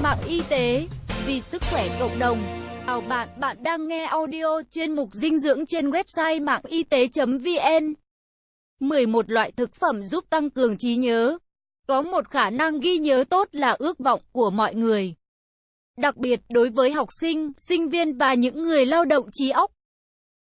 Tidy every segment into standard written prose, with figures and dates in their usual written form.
mạng y tế, vì sức khỏe cộng đồng. Chào bạn, bạn đang nghe audio chuyên mục dinh dưỡng trên website mạng y tế.vn. 11 loại thực phẩm giúp tăng cường trí nhớ. Có một khả năng ghi nhớ tốt là ước vọng của mọi người. Đặc biệt đối với học sinh, sinh viên và những người lao động trí óc.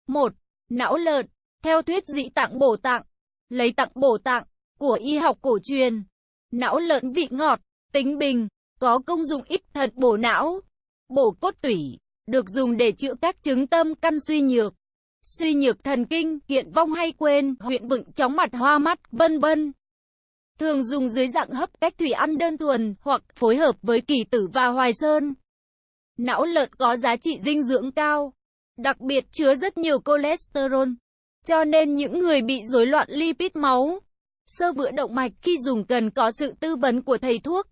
1. Não lợn. Theo thuyết dị tạng bổ tạng, lấy tạng bổ tạng của y học cổ truyền, não lợn vị ngọt, tính bình, có công dụng ích thận bổ não, bổ cốt tủy, được dùng để chữa các chứng tâm căn suy nhược thần kinh, kiện vong hay quên, huyện vựng, chóng mặt, hoa mắt, vân vân. Thường dùng dưới dạng hấp cách thủy ăn đơn thuần hoặc phối hợp với kỳ tử và hoài sơn. Não lợn có giá trị dinh dưỡng cao, đặc biệt chứa rất nhiều cholesterol, cho nên những người bị rối loạn lipid máu, xơ vữa động mạch khi dùng cần có sự tư vấn của thầy thuốc.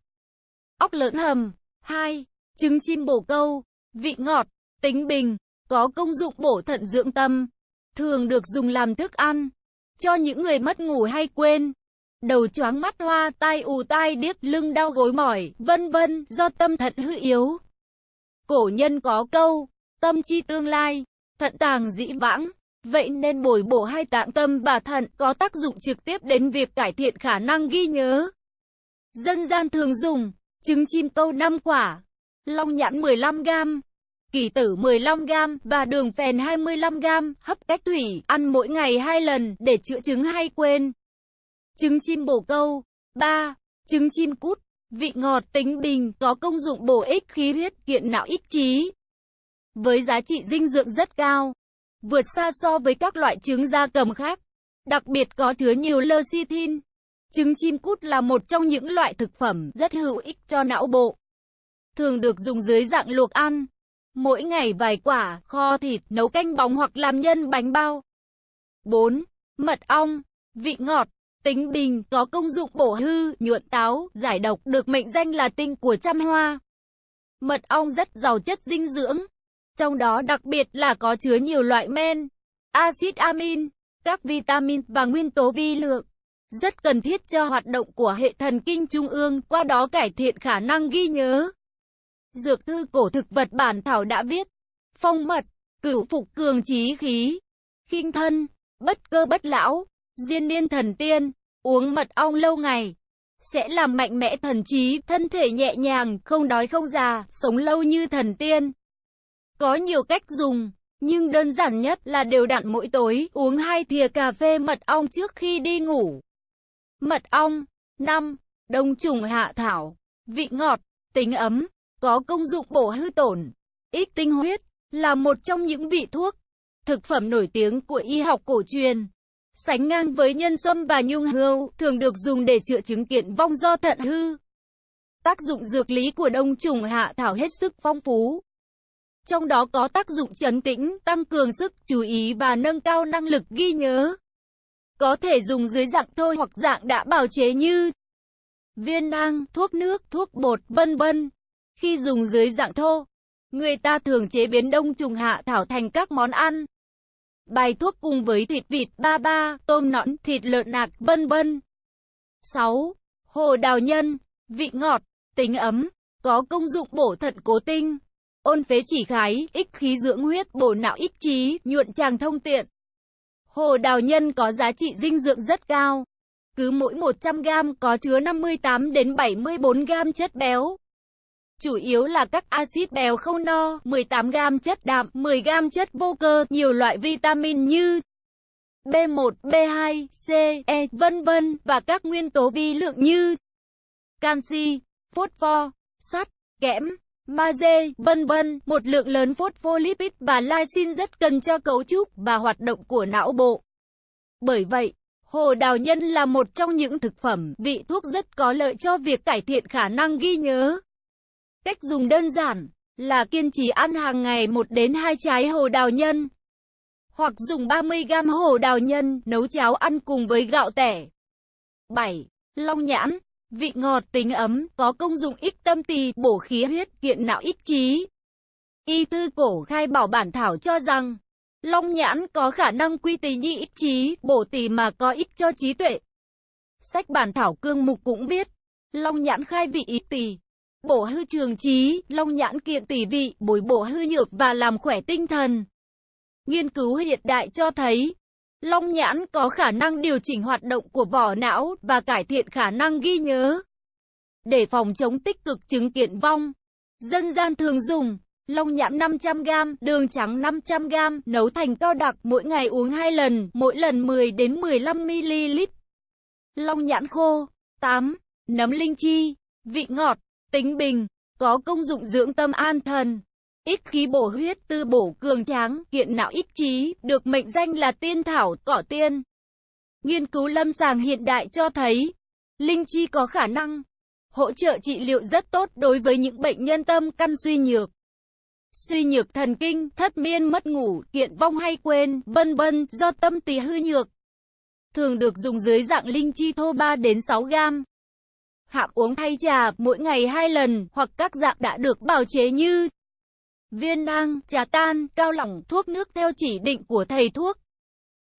Ốc lợn hầm. 2. Trứng chim bồ câu, vị ngọt, tính bình, có công dụng bổ thận dưỡng tâm, thường được dùng làm thức ăn cho những người mất ngủ hay quên, đầu choáng mắt hoa, tai ù tai điếc, lưng đau gối mỏi, vân vân, do tâm thận hư yếu. Cổ nhân có câu, tâm chi tương lai, thận tàng dĩ vãng, vậy nên bồi bổ hai tạng tâm và thận có tác dụng trực tiếp đến việc cải thiện khả năng ghi nhớ. Dân gian thường dùng trứng chim câu 5 quả, long nhãn 15g, kỳ tử 15g và đường phèn 25g, hấp cách thủy, ăn mỗi ngày 2 lần để chữa chứng hay quên. Trứng chim bồ câu. 3. Trứng chim cút, vị ngọt, tính bình, có công dụng bổ ích khí huyết, kiện não, ích trí. Với giá trị dinh dưỡng rất cao, vượt xa so với các loại trứng gia cầm khác, đặc biệt có chứa nhiều lecithin. Trứng chim cút là một trong những loại thực phẩm rất hữu ích cho não bộ. Thường được dùng dưới dạng luộc ăn, mỗi ngày vài quả, kho thịt, nấu canh bóng hoặc làm nhân bánh bao. 4. Mật ong, vị ngọt, tính bình, có công dụng bổ hư, nhuận táo, giải độc, được mệnh danh là tinh của trăm hoa. Mật ong rất giàu chất dinh dưỡng, trong đó đặc biệt là có chứa nhiều loại men, axit amin, các vitamin và nguyên tố vi lượng, rất cần thiết cho hoạt động của hệ thần kinh trung ương, qua đó cải thiện khả năng ghi nhớ. Dược thư cổ thực vật bản thảo đã viết, phong mật, cửu phục cường trí khí, khinh thân, bất cơ bất lão, diên niên thần tiên, uống mật ong lâu ngày sẽ làm mạnh mẽ thần trí, thân thể nhẹ nhàng, không đói không già, sống lâu như thần tiên. Có nhiều cách dùng, nhưng đơn giản nhất là đều đặn mỗi tối uống 2 thìa cà phê mật ong trước khi đi ngủ. Mật ong. 5. Đông trùng hạ thảo, vị ngọt, tính ấm, có công dụng bổ hư tổn, ích tinh huyết, là một trong những vị thuốc, thực phẩm nổi tiếng của y học cổ truyền, sánh ngang với nhân sâm và nhung hươu, thường được dùng để chữa chứng kiện vong do thận hư. Tác dụng dược lý của đông trùng hạ thảo hết sức phong phú. Trong đó có tác dụng trấn tĩnh, tăng cường sức chú ý và nâng cao năng lực ghi nhớ. Có thể dùng dưới dạng thôi hoặc dạng đã bào chế như viên nang, thuốc nước, thuốc bột, vân vân. Khi dùng dưới dạng thô, người ta thường chế biến đông trùng hạ thảo thành các món ăn, bài thuốc cùng với thịt vịt ba ba, tôm nõn, thịt lợn nạc, vân vân. 6. Hồ đào nhân, vị ngọt, tính ấm, có công dụng bổ thận cố tinh, ôn phế chỉ khái, ích khí dưỡng huyết, bổ não, ích trí, nhuận tràng thông tiện. Hồ đào nhân có giá trị dinh dưỡng rất cao, cứ mỗi 100g có chứa 58 đến 74g chất béo. Chủ yếu là các axit béo không no, 18g chất đạm, 10g chất vô cơ, nhiều loại vitamin như B1, B2, C, E, vân vân, và các nguyên tố vi lượng như canxi, phosphor, sắt, kẽm, magie, vân vân. Một lượng lớn phospholipid và lysine rất cần cho cấu trúc và hoạt động của não bộ. Bởi vậy, hồ đào nhân là một trong những thực phẩm, vị thuốc rất có lợi cho việc cải thiện khả năng ghi nhớ. Cách dùng đơn giản là kiên trì ăn hàng ngày 1 đến 2 trái hồ đào nhân, hoặc dùng 30g hồ đào nhân nấu cháo ăn cùng với gạo tẻ. 7. Long nhãn, vị ngọt, tính ấm, có công dụng ích tâm tỳ, bổ khí huyết, kiện não, ích trí. Y thư cổ khai bảo bản thảo cho rằng, long nhãn có khả năng quy tỳ nhi, ích trí, bổ tỳ mà có ích cho trí tuệ. Sách bản thảo cương mục cũng viết, long nhãn khai vị ý tỳ, bổ hư trường trí, long nhãn kiện tỳ vị, bồi bổ hư nhược và làm khỏe tinh thần. Nghiên cứu hiện đại cho thấy, long nhãn có khả năng điều chỉnh hoạt động của vỏ não và cải thiện khả năng ghi nhớ. Để phòng chống tích cực chứng kiện vong, dân gian thường dùng long nhãn 500g, đường trắng 500g, nấu thành cao đặc, mỗi ngày uống 2 lần, mỗi lần 10 đến 15ml. Long nhãn khô. 8. Nấm linh chi, vị ngọt, tính bình, có công dụng dưỡng tâm an thần, ích khí bổ huyết, tư bổ cường tráng, kiện não ích trí, được mệnh danh là tiên thảo, cỏ tiên. Nghiên cứu lâm sàng hiện đại cho thấy, linh chi có khả năng hỗ trợ trị liệu rất tốt đối với những bệnh nhân tâm căn suy nhược thần kinh, thất miên mất ngủ, kiện vong hay quên, vân vân, do tâm tỳ hư nhược. Thường được dùng dưới dạng linh chi thô 3 đến 6g. Hạm uống thay trà, mỗi ngày 2 lần, hoặc các dạng đã được bào chế như viên nang, trà tan, cao lỏng, thuốc nước theo chỉ định của thầy thuốc.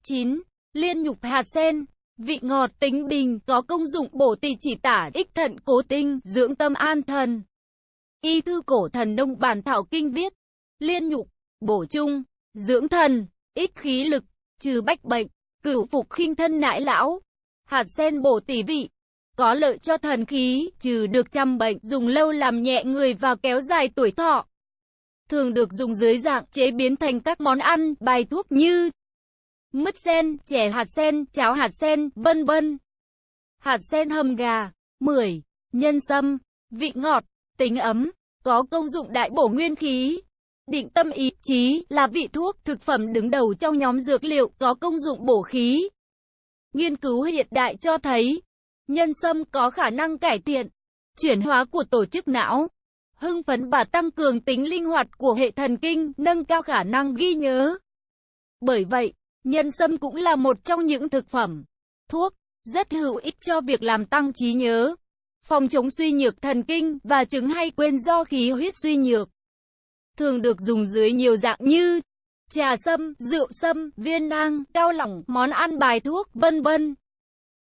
9. Liên nhục hạt sen, vị ngọt, tính bình, có công dụng bổ tỳ chỉ tả, ích thận cố tinh, dưỡng tâm an thần. Y thư cổ thần nông bản thảo kinh viết, liên nhục, bổ trung, dưỡng thần, ích khí lực, trừ bách bệnh, cửu phục khinh thân nại lão. Hạt sen bổ tỳ vị, có lợi cho thần khí, trừ được trăm bệnh, dùng lâu làm nhẹ người và kéo dài tuổi thọ. Thường được dùng dưới dạng chế biến thành các món ăn, bài thuốc như mứt sen, chè hạt sen, cháo hạt sen, vân vân. Hạt sen hầm gà. 10. Nhân sâm, vị ngọt, tính ấm, có công dụng đại bổ nguyên khí, định tâm ý chí, là vị thuốc, thực phẩm đứng đầu trong nhóm dược liệu, có công dụng bổ khí. Nghiên cứu hiện đại cho thấy, nhân sâm có khả năng cải thiện chuyển hóa của tổ chức não, hưng phấn và tăng cường tính linh hoạt của hệ thần kinh, nâng cao khả năng ghi nhớ. Bởi vậy, nhân sâm cũng là một trong những thực phẩm, thuốc rất hữu ích cho việc làm tăng trí nhớ, phòng chống suy nhược thần kinh và chứng hay quên do khí huyết suy nhược. Thường được dùng dưới nhiều dạng như trà sâm, rượu sâm, viên nang, cao lỏng, món ăn bài thuốc, vân vân.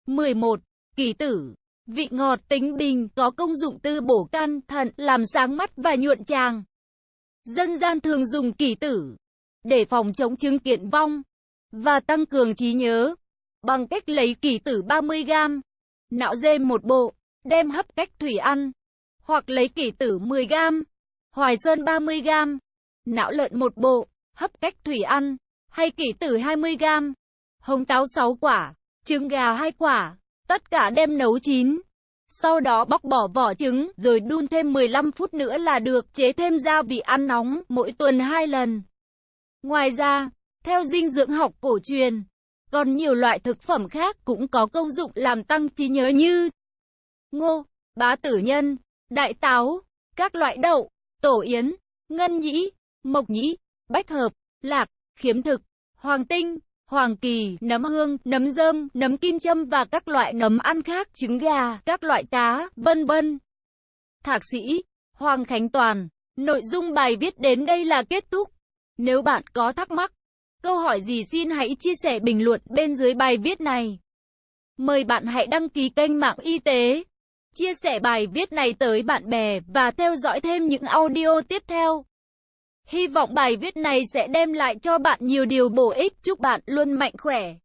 11. Kỷ tử, vị ngọt, tính bình, có công dụng tư bổ can, thận, làm sáng mắt và nhuận tràng. Dân gian thường dùng kỷ tử để phòng chống chứng kiện vong và tăng cường trí nhớ bằng cách lấy kỷ tử 30g, não dê một bộ, đem hấp cách thủy ăn, hoặc lấy kỷ tử 10g, hoài sơn 30g, não lợn một bộ, hấp cách thủy ăn, hay kỷ tử 20g, hồng táo 6 quả, trứng gà 2 quả, tất cả đem nấu chín. Sau đó bóc bỏ vỏ trứng, rồi đun thêm 15 phút nữa là được, chế thêm gia vị ăn nóng, mỗi tuần 2 lần. Ngoài ra, theo dinh dưỡng học cổ truyền, còn nhiều loại thực phẩm khác cũng có công dụng làm tăng trí nhớ như ngô, bá tử nhân, đại táo, các loại đậu, tổ yến, ngân nhĩ, mộc nhĩ, bách hợp, lạc, khiếm thực, hoàng tinh, hoàng kỳ, nấm hương, nấm rơm, nấm kim châm và các loại nấm ăn khác, trứng gà, các loại cá, vân vân. Thạc sĩ Hoàng Khánh Toàn. Nội dung bài viết đến đây là kết thúc. Nếu bạn có thắc mắc, câu hỏi gì xin hãy chia sẻ bình luận bên dưới bài viết này. Mời bạn hãy đăng ký kênh Mạng Y tế, chia sẻ bài viết này tới bạn bè và theo dõi thêm những audio tiếp theo. Hy vọng bài viết này sẽ đem lại cho bạn nhiều điều bổ ích. Chúc bạn luôn mạnh khỏe.